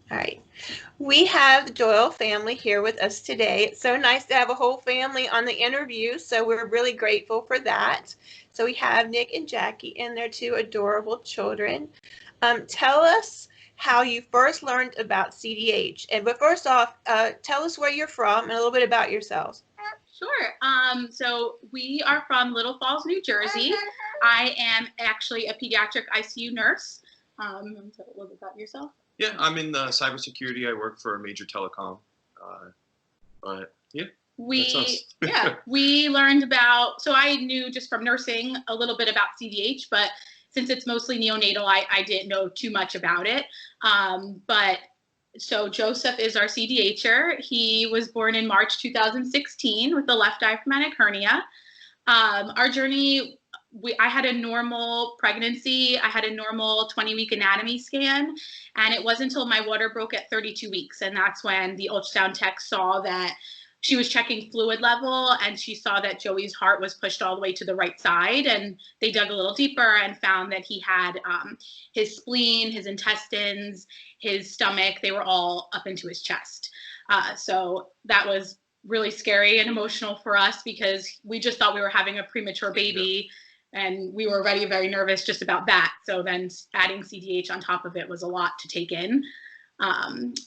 All right. We have the Doyle family here with us today. It's so nice to have a whole family on the interview, so we're really grateful for that. So we have Nick and Jackie and their two adorable children. Tell us how you first learned about CDH. But first off, tell us where you're from and a little bit about yourselves. Sure. So we are from Little Falls, New Jersey. I am actually a pediatric ICU nurse. You want to tell a little bit about yourself? Yeah, I'm in cybersecurity. I work for a major telecom. But yeah. We learned about, so I knew just from nursing a little bit about CDH, but since it's mostly neonatal, I didn't know too much about it. So Joseph is our CDHer. He was born in March 2016 with a left diaphragmatic hernia. Our journey, I had a normal pregnancy. I had a normal 20-week anatomy scan, and it wasn't until my water broke at 32 weeks, and that's when the ultrasound tech saw that she was checking fluid level, and she saw that Joey's heart was pushed all the way to the right side, and they dug a little deeper and found that he had his spleen, his intestines, his stomach, they were all up into his chest. So that was really scary and emotional for us because we just thought we were having a premature baby. Yeah. And we were already very nervous just about that. So then adding CDH on top of it was a lot to take in.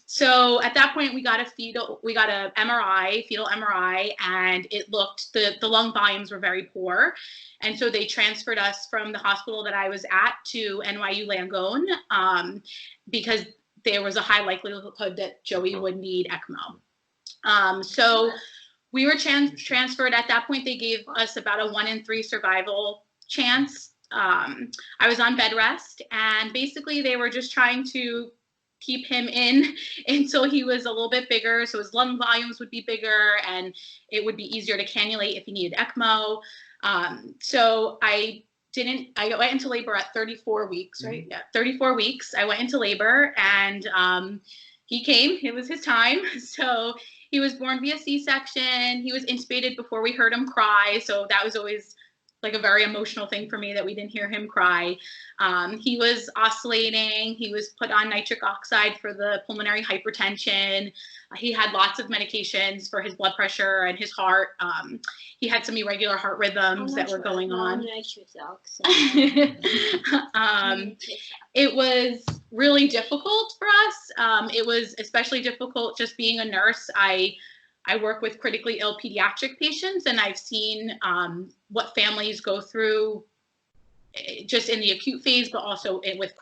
So at that point we got a fetal MRI, and it looked, the lung volumes were very poor. And so they transferred us from the hospital that I was at to NYU Langone, because there was a high likelihood that Joey would need ECMO. So we were transferred. At that point, they gave us about a 1 in 3 survival chance. I was on bed rest, and basically they were just trying to keep him in until he was a little bit bigger, so his lung volumes would be bigger and it would be easier to cannulate if he needed ECMO. So I went into labor at 34 weeks, right? Yeah, 34 weeks. I went into labor, and he came. It was his time. So he was born via C-section. He was intubated before we heard him cry. So that was always like a very emotional thing for me that we didn't hear him cry. He was oscillating. He was put on nitric oxide for the pulmonary hypertension. He had lots of medications for his blood pressure and his heart. He had some irregular heart rhythms that were going on. It was really difficult for us. It was especially difficult just being a nurse. I work with critically ill pediatric patients, and I've seen what families go through just in the acute phase, but also with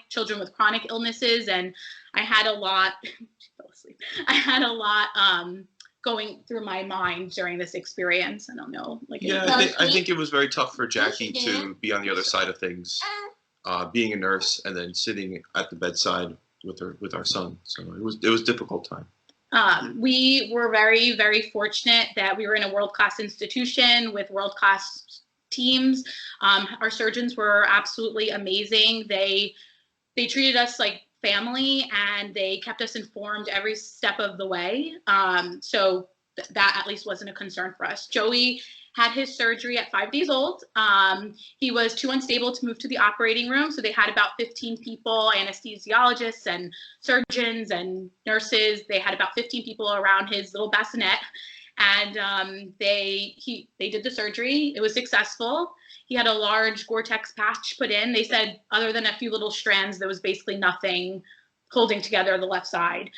children with chronic illnesses. And I had a lot, she fell asleep. I had a lot going through my mind during this experience. I don't know. I think it was very tough for Jackie to be on the other side of things, being a nurse and then sitting at the bedside with our son. So it was a difficult time. We were very, very fortunate that we were in a world-class institution with world-class teams. Our surgeons were absolutely amazing. They treated us like family, and they kept us informed every step of the way. So that at least wasn't a concern for us. Joey had his surgery at 5 days old. He was too unstable to move to the operating room, so they had about 15 people, anesthesiologists and surgeons and nurses. They had about 15 people around his little bassinet, and they did the surgery. It was successful. He had a large Gore-Tex patch put in. They said other than a few little strands, there was basically nothing holding together the left side.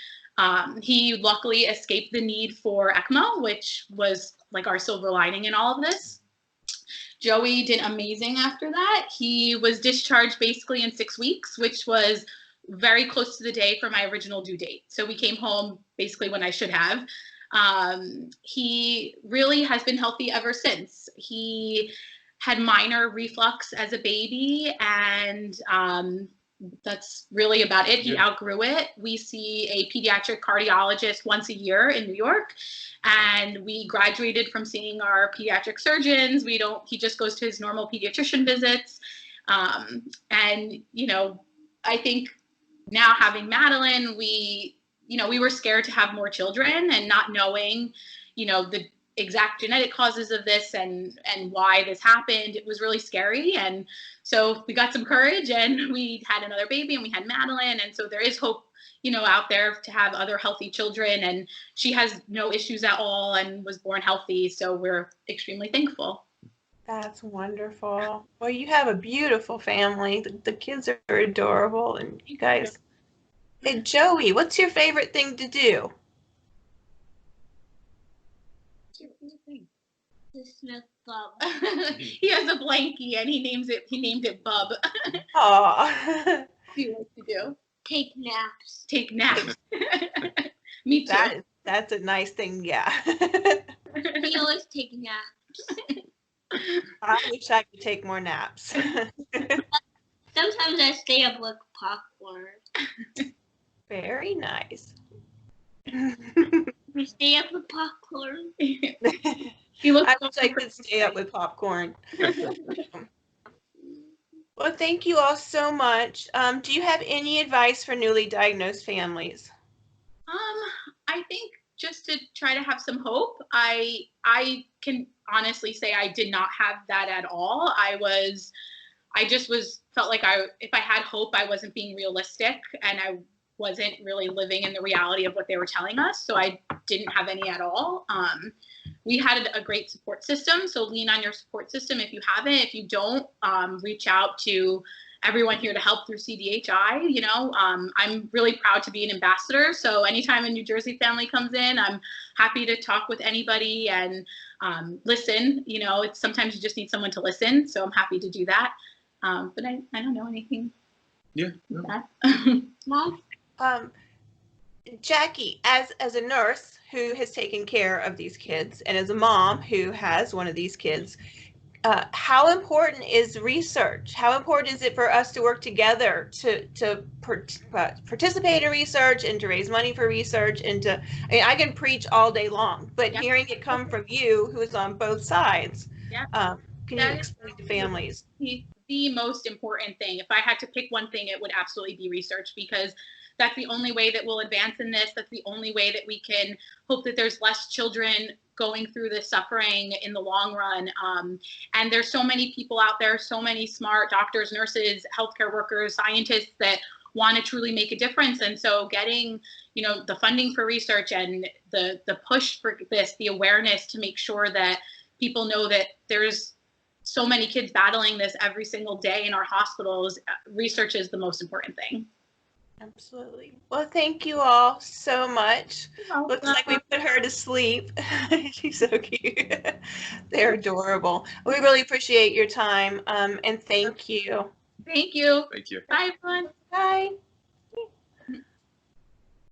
He luckily escaped the need for ECMO, which was like our silver lining in all of this. Joey did amazing after that. He was discharged basically in 6 weeks, which was very close to the day for my original due date. So we came home basically when I should have. He really has been healthy ever since. He had minor reflux as a baby, and that's really about it. He outgrew it. We see a pediatric cardiologist once a year in New York, and we graduated from seeing our pediatric surgeons. He just goes to his normal pediatrician visits. And, you know, I think now having Madeline, we were scared to have more children, and not knowing, you know, exact genetic causes of this and why this happened. It was really scary. And so we got some courage and we had another baby and we had Madeline. And so there is hope, you know, out there to have other healthy children. And she has no issues at all and was born healthy. So we're extremely thankful. That's wonderful. Well, you have a beautiful family. The kids are adorable, and you guys. Hey, Joey, what's your favorite thing to do? To sniff Bub. He has a blankie and he named it Bub. Aw. What do you like to do? Take naps. Take naps. Me too. That's a nice thing, yeah. He always take naps. I wish I could take more naps. Sometimes I stay up with popcorn. Very nice. We stay up with popcorn. He looks I wish I could stay up with popcorn. Well, thank you all so much. Do you have any advice for newly diagnosed families? I think just to try to have some hope. I can honestly say I did not have that at all. Felt like if I had hope, I wasn't being realistic and I wasn't really living in the reality of what they were telling us. So I didn't have any at all. We had a great support system. So lean on your support system if you haven't. If you don't, reach out to everyone here to help through CDHI. You know, I'm really proud to be an ambassador. So anytime a New Jersey family comes in, I'm happy to talk with anybody and listen. You know, it's sometimes you just need someone to listen. So I'm happy to do that. But I don't know anything. Yeah. No. Mom? Jackie, as a nurse who has taken care of these kids and as a mom who has one of these kids, how important is research? How important is it for us to work together to participate in research and to raise money for research and I can preach all day long, but Yep. hearing it come from you who is on both sides, Yep. Can you explain to families? The most important thing. If I had to pick one thing, it would absolutely be research, because that's the only way that we'll advance in this. That's the only way that we can hope that there's less children going through this suffering in the long run. And there's so many people out there, so many smart doctors, nurses, healthcare workers, scientists that want to truly make a difference. And so getting, you know, the funding for research and the push for this, the awareness to make sure that people know that there's so many kids battling this every single day in our hospitals, research is the most important thing. Absolutely. Well, thank you all so much. Looks like we put her to sleep. She's so cute. They're adorable. We really appreciate your time, and thank you. Thank you. Thank you. Bye, everyone. Bye.